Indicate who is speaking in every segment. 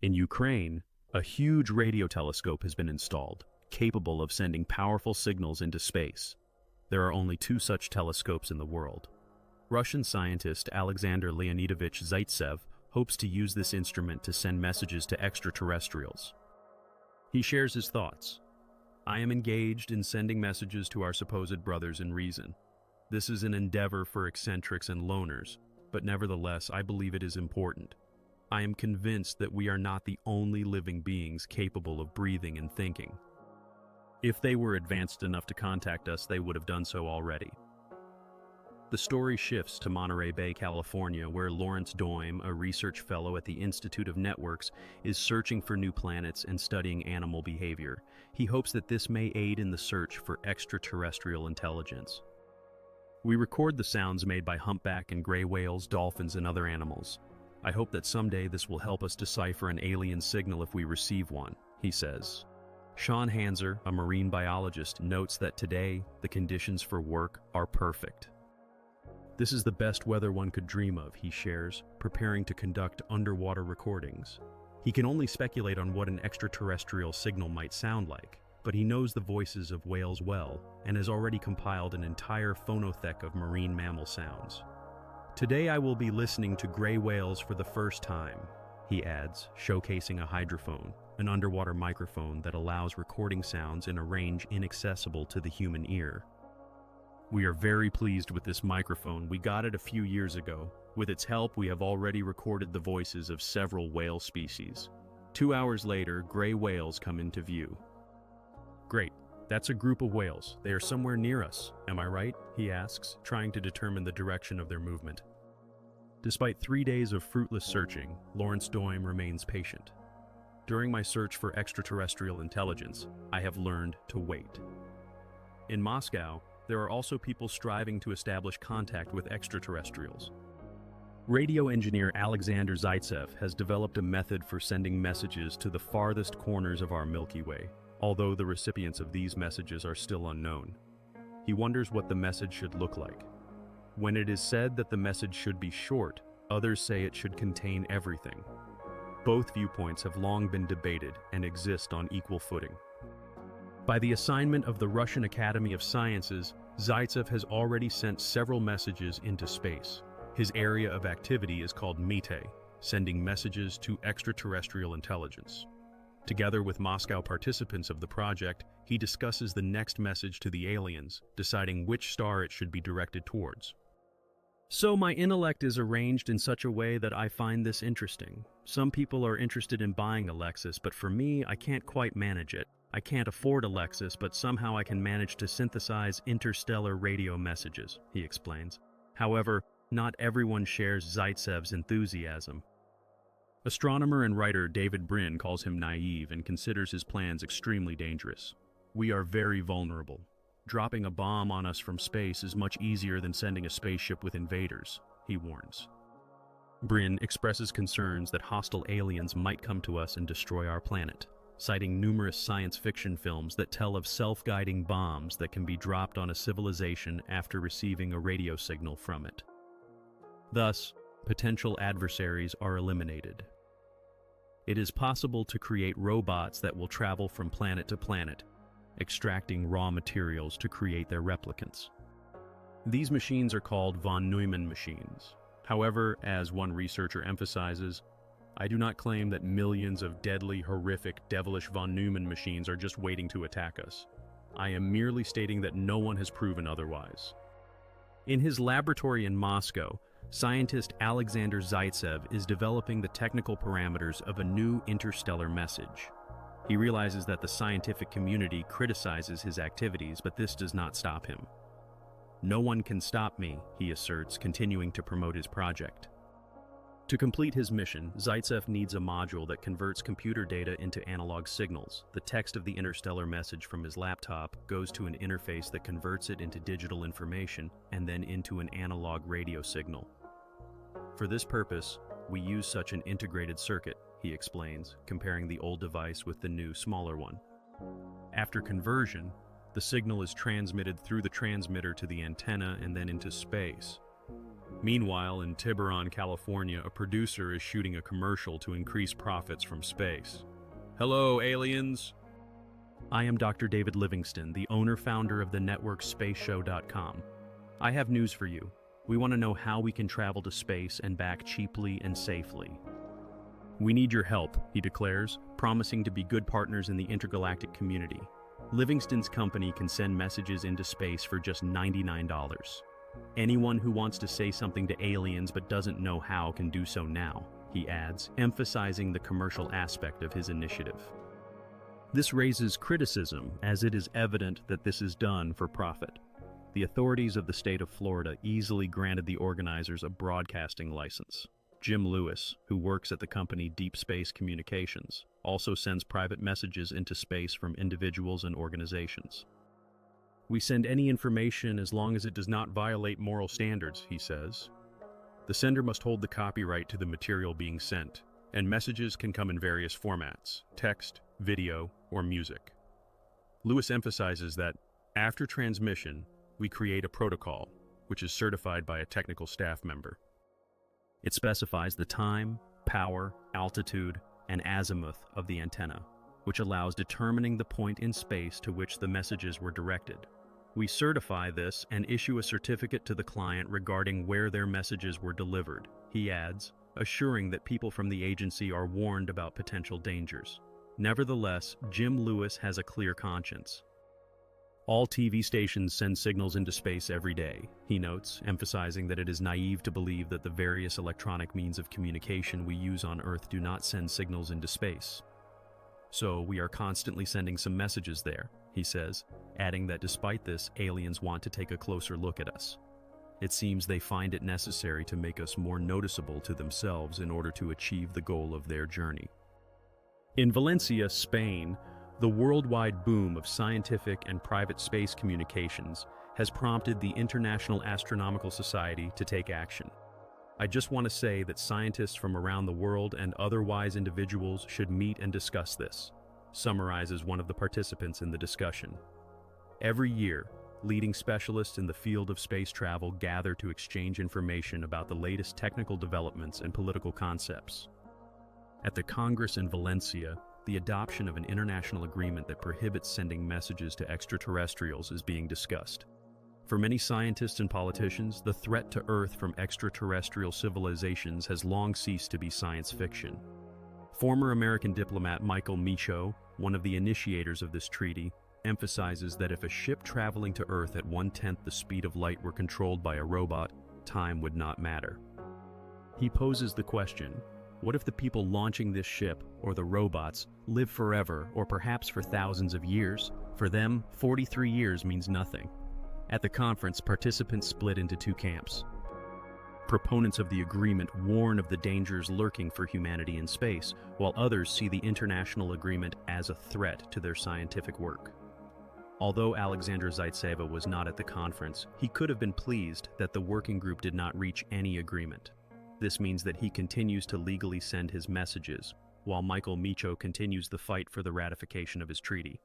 Speaker 1: In Ukraine, a huge radio telescope has been installed, capable of sending powerful signals into space. There are only two such telescopes in the world. Russian scientist Alexander Leonidovich Zaitsev hopes to use this instrument to send messages to extraterrestrials. He shares his thoughts. "I am engaged in sending messages to our supposed brothers in reason. This is an endeavor for eccentrics and loners, but nevertheless I believe it is important. I am convinced that we are not the only living beings capable of breathing and thinking. If they were advanced enough to contact us, they would have done so already." The story shifts to Monterey Bay, California, where Lawrence Doime, a research fellow at the Institute of Networks, is searching for new planets and studying animal behavior. He hopes that this may aid in the search for extraterrestrial intelligence. "We record the sounds made by humpback and gray whales, dolphins, and other animals. I hope that someday this will help us decipher an alien signal if we receive one," he says. Sean Hanser, a marine biologist, notes that today the conditions for work are perfect. "This is the best weather one could dream of," he shares, preparing to conduct underwater recordings. He can only speculate on what an extraterrestrial signal might sound like, but he knows the voices of whales well and has already compiled an entire phonothek of marine mammal sounds. "Today I will be listening to gray whales for the first time," he adds, showcasing a hydrophone, an underwater microphone that allows recording sounds in a range inaccessible to the human ear. "We are very pleased with this microphone. We got it a few years ago. With its help, we have already recorded the voices of several whale species. 2 hours later, gray whales come into view." "Great. That's a group of whales. They are somewhere near us. Am I right?" he asks, trying to determine the direction of their movement. Despite 3 days of fruitless searching, Lawrence Doime remains patient. "During my search for extraterrestrial intelligence, I have learned to wait." In Moscow, there are also people striving to establish contact with extraterrestrials. Radio engineer Alexander Zaitsev has developed a method for sending messages to the farthest corners of our Milky Way, although the recipients of these messages are still unknown. He wonders what the message should look like. When it is said that the message should be short, others say it should contain everything. Both viewpoints have long been debated and exist on equal footing. By the assignment of the Russian Academy of Sciences, Zaitsev has already sent several messages into space. His area of activity is called METE, sending messages to extraterrestrial intelligence. Together with Moscow participants of the project, he discusses the next message to the aliens, deciding which star it should be directed towards. "So my intellect is arranged in such a way that I find this interesting. Some people are interested in buying a Lexus, but for me, I can't quite manage it. I can't afford a Lexus, but somehow I can manage to synthesize interstellar radio messages," he explains. However, not everyone shares Zaitsev's enthusiasm. Astronomer and writer David Brin calls him naive and considers his plans extremely dangerous. "We are very vulnerable. Dropping a bomb on us from space is much easier than sending a spaceship with invaders," he warns. Brin expresses concerns that hostile aliens might come to us and destroy our planet, citing numerous science fiction films that tell of self-guiding bombs that can be dropped on a civilization after receiving a radio signal from it. Thus, potential adversaries are eliminated. It is possible to create robots that will travel from planet to planet, extracting raw materials to create their replicants. These machines are called von Neumann machines. However, as one researcher emphasizes, "I do not claim that millions of deadly, horrific, devilish von Neumann machines are just waiting to attack us. I am merely stating that no one has proven otherwise." In his laboratory in Moscow, scientist Alexander Zaitsev is developing the technical parameters of a new interstellar message. He realizes that the scientific community criticizes his activities, but this does not stop him. "No one can stop me," he asserts, continuing to promote his project. To complete his mission, Zaitsev needs a module that converts computer data into analog signals. The text of the interstellar message from his laptop goes to an interface that converts it into digital information and then into an analog radio signal. "For this purpose, we use such an integrated circuit," he explains, comparing the old device with the new, smaller one. After conversion, the signal is transmitted through the transmitter to the antenna and then into space. Meanwhile, in Tiburon, California, a producer is shooting a commercial to increase profits from space. Hello, aliens! I am Dr. David Livingston, the owner-founder of the network spaceshow.com. I have news for you. We want to know how we can travel to space and back cheaply and safely. We need your help, he declares, promising to be good partners in the intergalactic community. Livingston's company can send messages into space for just $99. Anyone who wants to say something to aliens but doesn't know how can do so now, he adds, emphasizing the commercial aspect of his initiative. This raises criticism, as it is evident that this is done for profit. The authorities of the state of Florida easily granted the organizers a broadcasting license. Jim Lewis, who works at the company Deep Space Communications, also sends private messages into space from individuals and organizations. We send any information as long as it does not violate moral standards, he says. The sender must hold the copyright to the material being sent, and messages can come in various formats: text, video, or music. Lewis emphasizes that, after transmission, we create a protocol, which is certified by a technical staff member. It specifies the time, power, altitude, and azimuth of the antenna, which allows determining the point in space to which the messages were directed. We certify this and issue a certificate to the client regarding where their messages were delivered, he adds, assuring that people from the agency are warned about potential dangers. Nevertheless, Jim Lewis has a clear conscience. All TV stations send signals into space every day, he notes, emphasizing that it is naive to believe that the various electronic means of communication we use on Earth do not send signals into space. So we are constantly sending some messages there, he says, adding that despite this, aliens want to take a closer look at us. It seems they find it necessary to make us more noticeable to themselves in order to achieve the goal of their journey. In Valencia, Spain, the worldwide boom of scientific and private space communications has prompted the International Astronomical Society to take action. I just want to say that scientists from around the world and other wise individuals should meet and discuss this, summarizes one of the participants in the discussion. Every year, leading specialists in the field of space travel gather to exchange information about the latest technical developments and political concepts. At the Congress in Valencia, the adoption of an international agreement that prohibits sending messages to extraterrestrials is being discussed. For many scientists and politicians, the threat to Earth from extraterrestrial civilizations has long ceased to be science fiction. Former American diplomat Michael Michaud, one of the initiators of this treaty, emphasizes that if a ship traveling to Earth at 1/10 the speed of light were controlled by a robot, time would not matter. He poses the question, what if the people launching this ship, or the robots, live forever or perhaps for thousands of years? For them, 43 years means nothing. At the conference, participants split into two camps. Proponents of the agreement warn of the dangers lurking for humanity in space, while others see the international agreement as a threat to their scientific work. Although Alexander Zaitseva was not at the conference, he could have been pleased that the working group did not reach any agreement. This means that he continues to legally send his messages, while Michael Michaud continues the fight for the ratification of his treaty.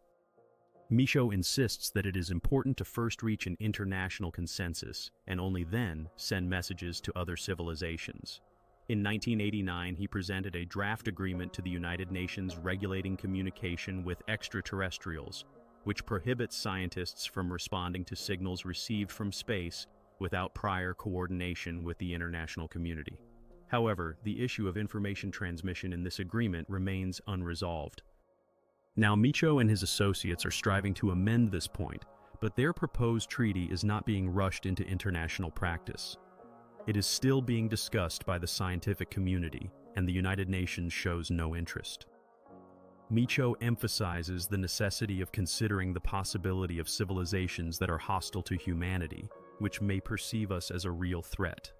Speaker 1: Michaud insists that it is important to first reach an international consensus, and only then send messages to other civilizations. In 1989, he presented a draft agreement to the United Nations regulating communication with extraterrestrials, which prohibits scientists from responding to signals received from space without prior coordination with the international community. However, the issue of information transmission in this agreement remains unresolved. Now, Michaud and his associates are striving to amend this point, but their proposed treaty is not being rushed into international practice. It is still being discussed by the scientific community, and the United Nations shows no interest. Michaud emphasizes the necessity of considering the possibility of civilizations that are hostile to humanity, which may perceive us as a real threat.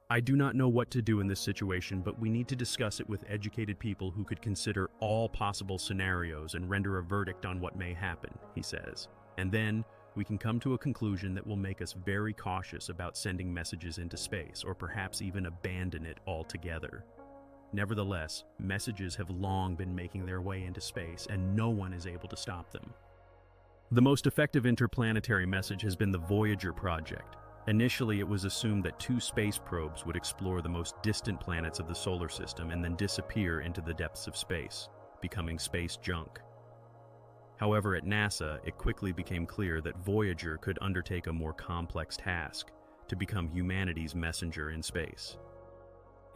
Speaker 1: I do not know what to do in this situation, but we need to discuss it with educated people who could consider all possible scenarios and render a verdict on what may happen, he says. And then, we can come to a conclusion that will make us very cautious about sending messages into space, or perhaps even abandon it altogether. Nevertheless, messages have long been making their way into space, and no one is able to stop them. The most effective interplanetary message has been the Voyager project, Initially, it was assumed that two space probes would explore the most distant planets of the solar system and then disappear into the depths of space, becoming space junk. However, at NASA, it quickly became clear that Voyager could undertake a more complex task, to become humanity's messenger in space.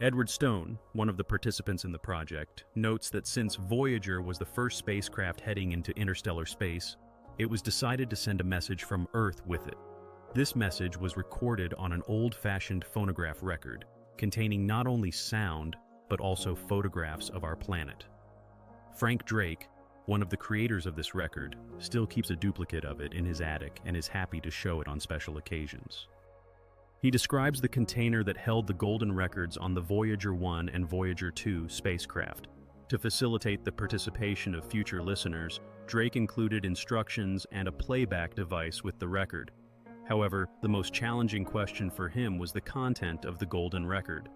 Speaker 1: Edward Stone, one of the participants in the project, notes that since Voyager was the first spacecraft heading into interstellar space, it was decided to send a message from Earth with it. This message was recorded on an old-fashioned phonograph record, containing not only sound, but also photographs of our planet. Frank Drake, one of the creators of this record, still keeps a duplicate of it in his attic and is happy to show it on special occasions. He describes the container that held the golden records on the Voyager 1 and Voyager 2 spacecraft. To facilitate the participation of future listeners, Drake included instructions and a playback device with the record. However, the most challenging question for him was the content of the golden record.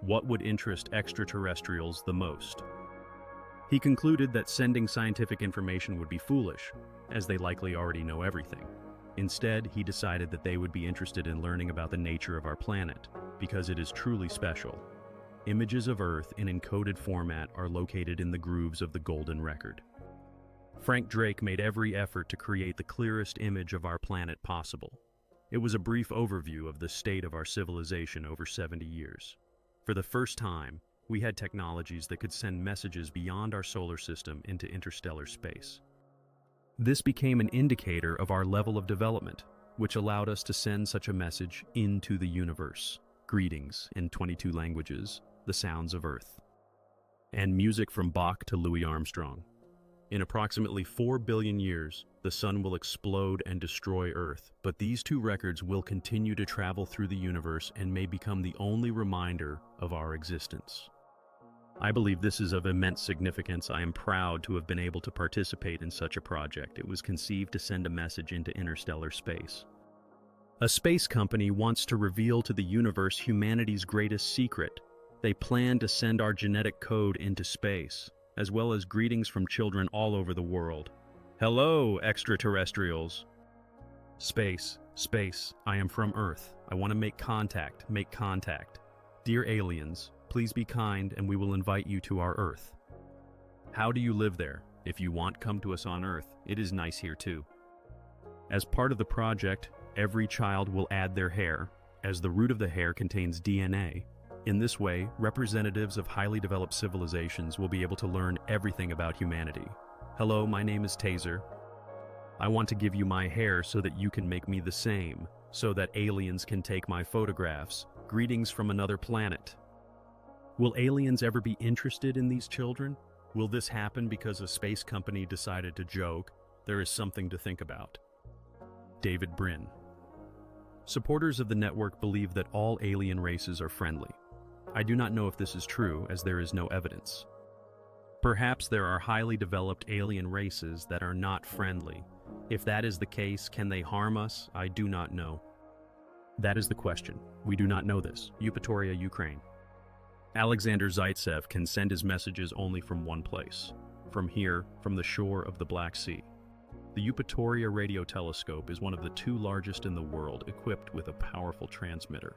Speaker 1: What would interest extraterrestrials the most? He concluded that sending scientific information would be foolish, as they likely already know everything. Instead, he decided that they would be interested in learning about the nature of our planet, because it is truly special. Images of Earth in encoded format are located in the grooves of the golden record. Frank Drake made every effort to create the clearest image of our planet possible. It was a brief overview of the state of our civilization over 70 years. For the first time, we had technologies that could send messages beyond our solar system into interstellar space. This became an indicator of our level of development, which allowed us to send such a message into the universe. Greetings in 22 languages, the sounds of Earth. And music from Bach to Louis Armstrong. In approximately 4 billion years, the sun will explode and destroy Earth, but these two records will continue to travel through the universe and may become the only reminder of our existence. I believe this is of immense significance. I am proud to have been able to participate in such a project. It was conceived to send a message into interstellar space. A space company wants to reveal to the universe humanity's greatest secret. They plan to send our genetic code into space, as well as greetings from children all over the world. Hello, extraterrestrials. Space, I am from Earth. I want to make contact. Dear aliens, please be kind and we will invite you to our Earth. How do you live there? If you want, come to us on Earth. It is nice here too. As part of the project, every child will add their hair, as the root of the hair contains DNA. In this way, representatives of highly developed civilizations will be able to learn everything about humanity. Hello, my name is Taser. I want to give you my hair so that you can make me the same, so that aliens can take my photographs. Greetings from another planet. Will aliens ever be interested in these children? Will this happen because a space company decided to joke? There is something to think about. David Brin. Supporters of the network believe that all alien races are friendly. I do not know if this is true, as there is no evidence. Perhaps there are highly developed alien races that are not friendly. If that is the case, can they harm us? I do not know. That is the question. We do not know this. Eupatoria, Ukraine. Alexander Zaitsev can send his messages only from one place. From here, from the shore of the Black Sea. The Eupatoria radio telescope is one of the two largest in the world, equipped with a powerful transmitter.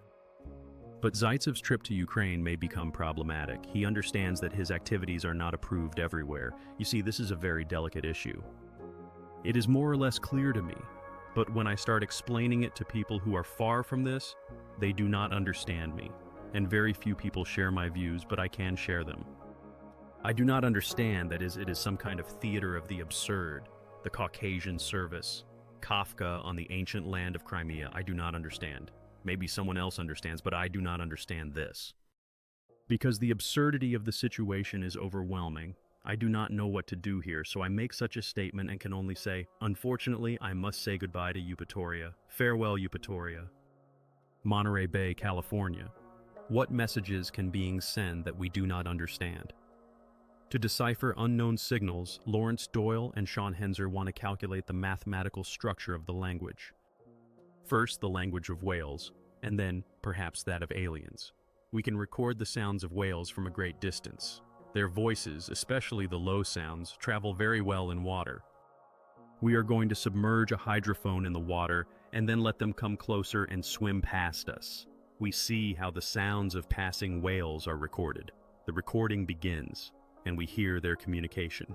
Speaker 1: But Zaitsev's trip to Ukraine may become problematic. He understands that his activities are not approved everywhere. You see, this is a very delicate issue. It is more or less clear to me, but when I start explaining it to people who are far from this, they do not understand me. And very few people share my views, but I can share them. I do not understand that it is some kind of theater of the absurd, the Caucasian service, Kafka on the ancient land of Crimea. I do not understand. Maybe someone else understands, but I do not understand this. Because the absurdity of the situation is overwhelming, I do not know what to do here, so I make such a statement and can only say, unfortunately, I must say goodbye to Eupatoria. Farewell, Eupatoria. Monterey Bay, California. What messages can beings send that we do not understand? To decipher unknown signals, Lawrence Doyle and Sean Henzer want to calculate the mathematical structure of the language. First, the language of whales, and then, perhaps, that of aliens. We can record the sounds of whales from a great distance. Their voices, especially the low sounds, travel very well in water. We are going to submerge a hydrophone in the water and then let them come closer and swim past us. We see how the sounds of passing whales are recorded. The recording begins, and we hear their communication.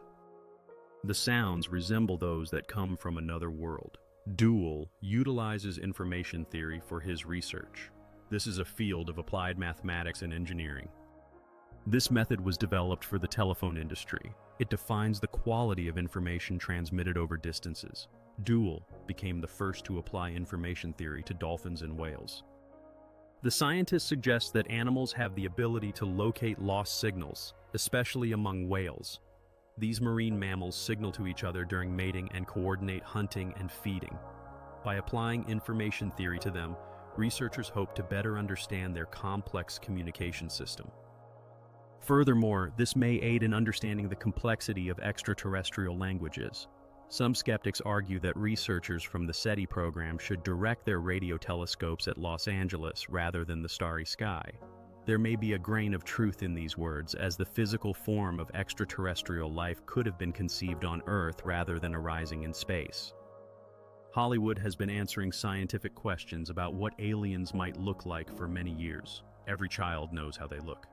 Speaker 1: The sounds resemble those that come from another world. Duell utilizes information theory for his research. This is a field of applied mathematics and engineering. This method was developed for the telephone industry. It defines the quality of information transmitted over distances. Duell became the first to apply information theory to dolphins and whales. The scientists suggest that animals have the ability to locate lost signals, especially among whales. These marine mammals signal to each other during mating and coordinate hunting and feeding. By applying information theory to them, researchers hope to better understand their complex communication system. Furthermore, this may aid in understanding the complexity of extraterrestrial languages. Some skeptics argue that researchers from the SETI program should direct their radio telescopes at Los Angeles rather than the starry sky. There may be a grain of truth in these words, as the physical form of extraterrestrial life could have been conceived on Earth rather than arising in space. Hollywood has been answering scientific questions about what aliens might look like for many years. Every child knows how they look.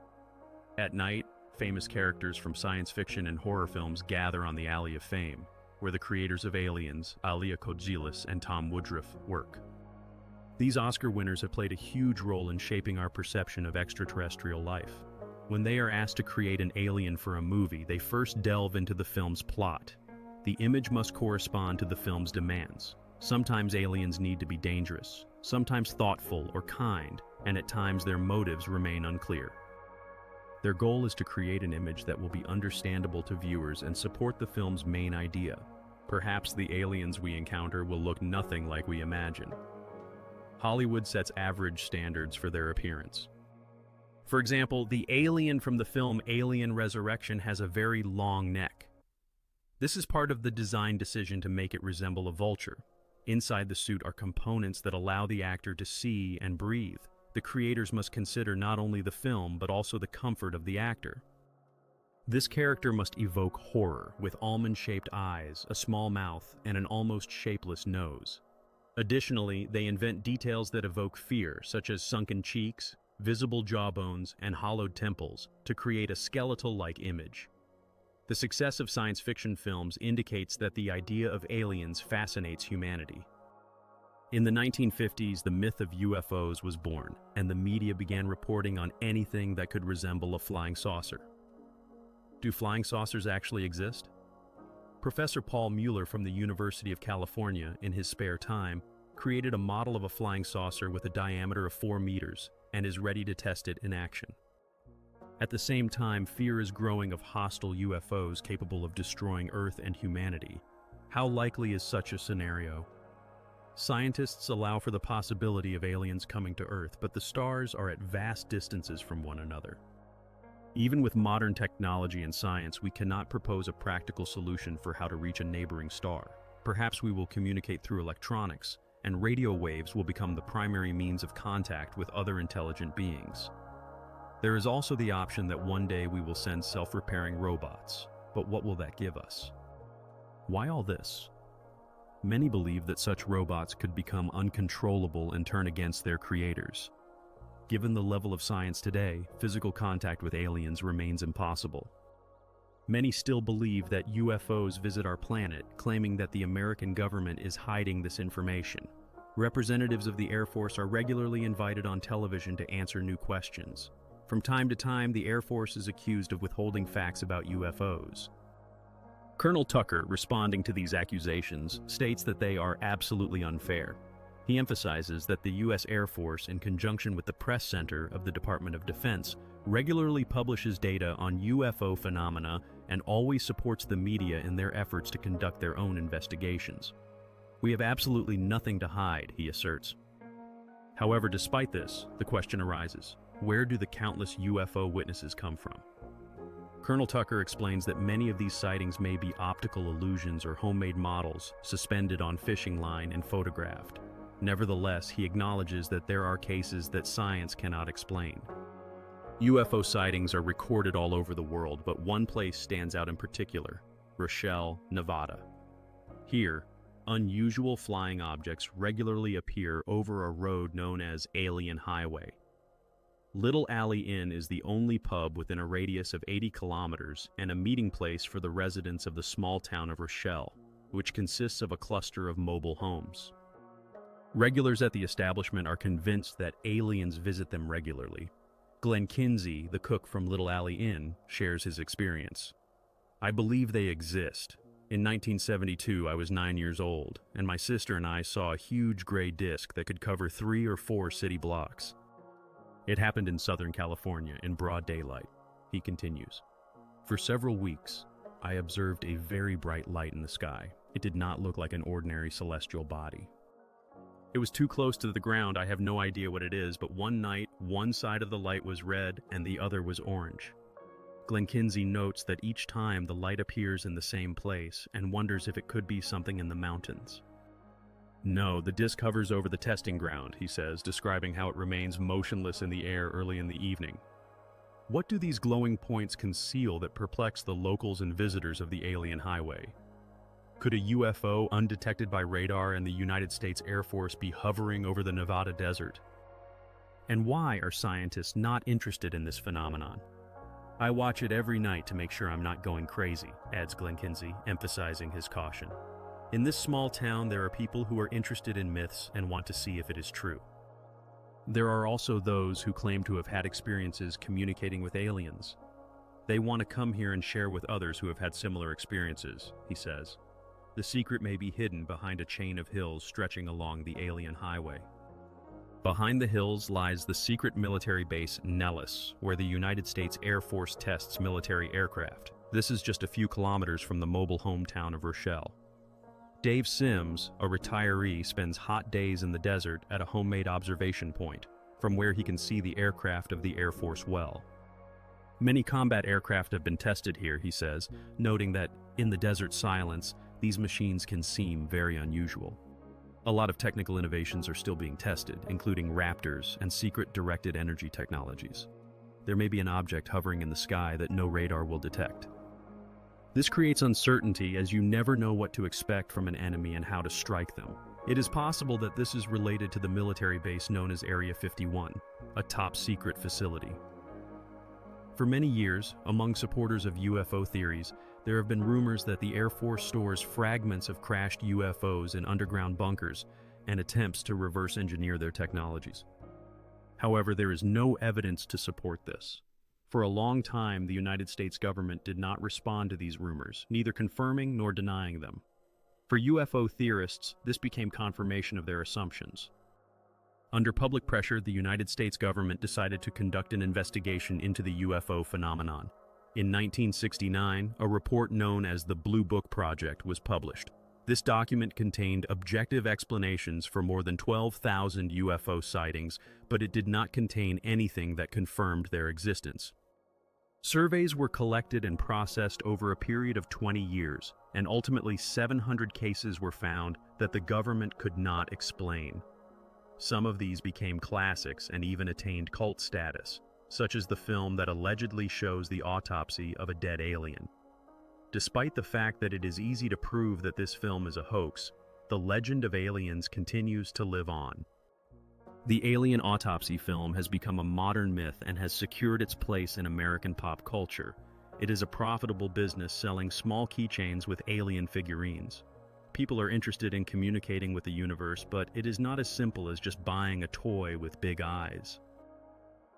Speaker 1: At night, famous characters from science fiction and horror films gather on the Alley of Fame, where the creators of Aliens, Alia Kodzilis and Tom Woodruff, work. These Oscar winners have played a huge role in shaping our perception of extraterrestrial life. When they are asked to create an alien for a movie, they first delve into the film's plot. The image must correspond to the film's demands. Sometimes aliens need to be dangerous, sometimes thoughtful or kind, and at times their motives remain unclear. Their goal is to create an image that will be understandable to viewers and support the film's main idea. Perhaps the aliens we encounter will look nothing like we imagine. Hollywood sets average standards for their appearance. For example, the alien from the film Alien Resurrection has a very long neck. This is part of the design decision to make it resemble a vulture. Inside the suit are components that allow the actor to see and breathe. The creators must consider not only the film, but also the comfort of the actor. This character must evoke horror, with almond-shaped eyes, a small mouth, and an almost shapeless nose. Additionally, they invent details that evoke fear, such as sunken cheeks, visible jawbones, and hollowed temples, to create a skeletal-like image. The success of science fiction films indicates that the idea of aliens fascinates humanity. In the 1950s, the myth of UFOs was born, and the media began reporting on anything that could resemble a flying saucer. Do flying saucers actually exist? Professor Paul Mueller from the University of California, in his spare time, created a model of a flying saucer with a diameter of 4 meters and is ready to test it in action. At the same time, fear is growing of hostile UFOs capable of destroying Earth and humanity. How likely is such a scenario? Scientists allow for the possibility of aliens coming to Earth, but the stars are at vast distances from one another. Even with modern technology and science, we cannot propose a practical solution for how to reach a neighboring star. Perhaps we will communicate through electronics, and radio waves will become the primary means of contact with other intelligent beings. There is also the option that one day we will send self-repairing robots, but what will that give us? Why all this? Many believe that such robots could become uncontrollable and turn against their creators. Given the level of science today, physical contact with aliens remains impossible. Many still believe that UFOs visit our planet, claiming that the American government is hiding this information. Representatives of the Air Force are regularly invited on television to answer new questions. From time to time, the Air Force is accused of withholding facts about UFOs. Colonel Tucker, responding to these accusations, states that they are absolutely unfair. He emphasizes that the U.S. Air Force, in conjunction with the Press Center of the Department of Defense, regularly publishes data on UFO phenomena and always supports the media in their efforts to conduct their own investigations. We have absolutely nothing to hide, he asserts. However, despite this, the question arises, where do the countless UFO witnesses come from? Colonel Tucker explains that many of these sightings may be optical illusions or homemade models suspended on fishing line and photographed. Nevertheless, he acknowledges that there are cases that science cannot explain. UFO sightings are recorded all over the world, but one place stands out in particular: Rochelle, Nevada. Here, Unusual flying objects regularly appear over a road known as Alien Highway. Little Alley Inn is the only pub within a radius of 80 kilometers and a meeting place for the residents of the small town of Rochelle, which consists of a cluster of mobile homes. Regulars at the establishment are convinced that aliens visit them regularly. Glenn Kinsey, the cook from Little Alley Inn, shares his experience. "I believe they exist. In 1972, I was 9 years old, and my sister and I saw a huge gray disc that could cover 3 or 4 city blocks. It happened in Southern California in broad daylight," he continues. "For several weeks, I observed a very bright light in the sky. It did not look like an ordinary celestial body. It was too close to the ground. I have no idea what it is, but one night, one side of the light was red and the other was orange." Glenn Kinsey notes that each time the light appears in the same place and wonders if it could be something in the mountains. "No, the disc hovers over the testing ground," he says, describing how it remains motionless in the air early in the evening. What do these glowing points conceal that perplex the locals and visitors of the Alien Highway? Could a UFO undetected by radar and the United States Air Force be hovering over the Nevada desert? And why are scientists not interested in this phenomenon? "I watch it every night to make sure I'm not going crazy," adds Glenn Kinsey, emphasizing his caution. "In this small town, there are people who are interested in myths and want to see if it is true. There are also those who claim to have had experiences communicating with aliens. They want to come here and share with others who have had similar experiences," he says. "The secret may be hidden behind a chain of hills stretching along the Alien Highway." Behind the hills lies the secret military base Nellis, where the United States Air Force tests military aircraft. This is just a few kilometers from the mobile hometown of Rochelle. Dave Sims, a retiree, spends hot days in the desert at a homemade observation point, from where he can see the aircraft of the Air Force well. "Many combat aircraft have been tested here," he says, noting that, in the desert silence, these machines can seem very unusual. "A lot of technical innovations are still being tested, including Raptors and secret directed energy technologies. There may be an object hovering in the sky that no radar will detect. This creates uncertainty, as you never know what to expect from an enemy and how to strike them. It is possible that this is related to the military base known as Area 51, a top-secret facility." For many years, among supporters of UFO theories, there have been rumors that the Air Force stores fragments of crashed UFOs in underground bunkers and attempts to reverse engineer their technologies. However, there is no evidence to support this. For a long time, the United States government did not respond to these rumors, neither confirming nor denying them. For UFO theorists, this became confirmation of their assumptions. Under public pressure, the United States government decided to conduct an investigation into the UFO phenomenon. In 1969, a report known as the Blue Book Project was published. This document contained objective explanations for more than 12,000 UFO sightings, but it did not contain anything that confirmed their existence. Surveys were collected and processed over a period of 20 years, and ultimately 700 cases were found that the government could not explain. Some of these became classics and even attained cult status, such as the film that allegedly shows the autopsy of a dead alien. Despite the fact that it is easy to prove that this film is a hoax, the legend of aliens continues to live on. The alien autopsy film has become a modern myth and has secured its place in American pop culture. It is a profitable business selling small keychains with alien figurines. People are interested in communicating with the universe, but it is not as simple as just buying a toy with big eyes.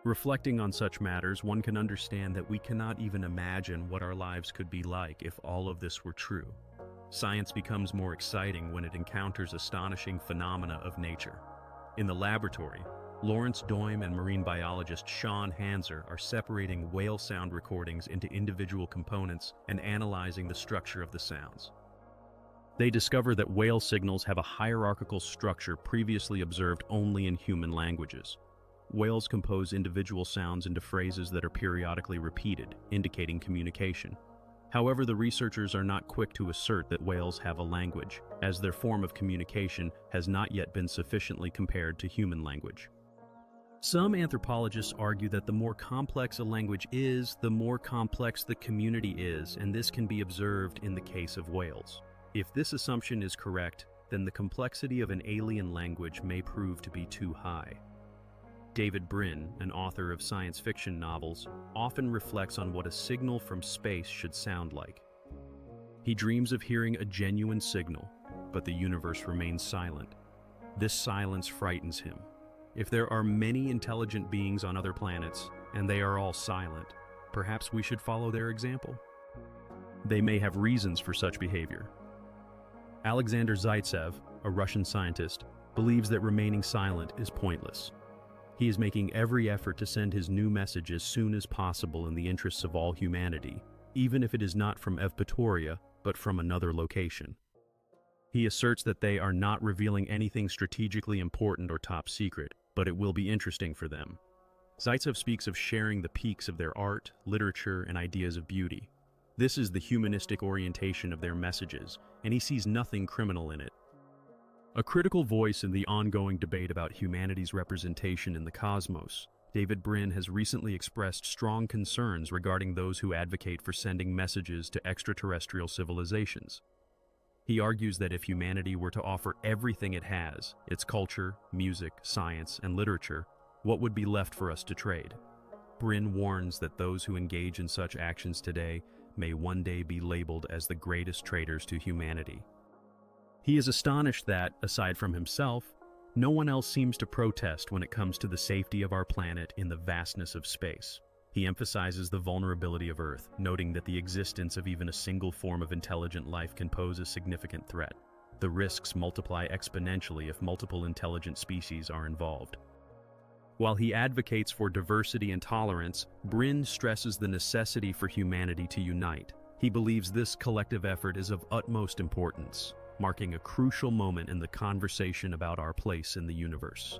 Speaker 1: Reflecting on such matters, one can understand that we cannot even imagine what our lives could be like if all of this were true. Science becomes more exciting when it encounters astonishing phenomena of nature. In the laboratory, Lawrence Doime and marine biologist Sean Hanser are separating whale sound recordings into individual components and analyzing the structure of the sounds. They discover that whale signals have a hierarchical structure previously observed only in human languages. Whales compose individual sounds into phrases that are periodically repeated, indicating communication. However, the researchers are not quick to assert that whales have a language, as their form of communication has not yet been sufficiently compared to human language. Some anthropologists argue that the more complex a language is, the more complex the community is, and this can be observed in the case of whales. If this assumption is correct, then the complexity of an alien language may prove to be too high. David Brin, an author of science fiction novels, often reflects on what a signal from space should sound like. He dreams of hearing a genuine signal, but the universe remains silent. This silence frightens him. If there are many intelligent beings on other planets, and they are all silent, perhaps we should follow their example. They may have reasons for such behavior. Alexander Zaitsev, a Russian scientist, believes that remaining silent is pointless. He is making every effort to send his new message as soon as possible in the interests of all humanity, even if it is not from Evpatoria, but from another location. He asserts that they are not revealing anything strategically important or top secret, but it will be interesting for them. Zaitsev speaks of sharing the peaks of their art, literature, and ideas of beauty. This is the humanistic orientation of their messages, and he sees nothing criminal in it. A critical voice in the ongoing debate about humanity's representation in the cosmos, David Brin has recently expressed strong concerns regarding those who advocate for sending messages to extraterrestrial civilizations. He argues that if humanity were to offer everything it has, its culture, music, science, and literature, what would be left for us to trade? Brin warns that those who engage in such actions today may one day be labeled as the greatest traitors to humanity. He is astonished that, aside from himself, no one else seems to protest when it comes to the safety of our planet in the vastness of space. He emphasizes the vulnerability of Earth, noting that the existence of even a single form of intelligent life can pose a significant threat. The risks multiply exponentially if multiple intelligent species are involved. While he advocates for diversity and tolerance, Brin stresses the necessity for humanity to unite. He believes this collective effort is of utmost importance, marking a crucial moment in the conversation about our place in the universe.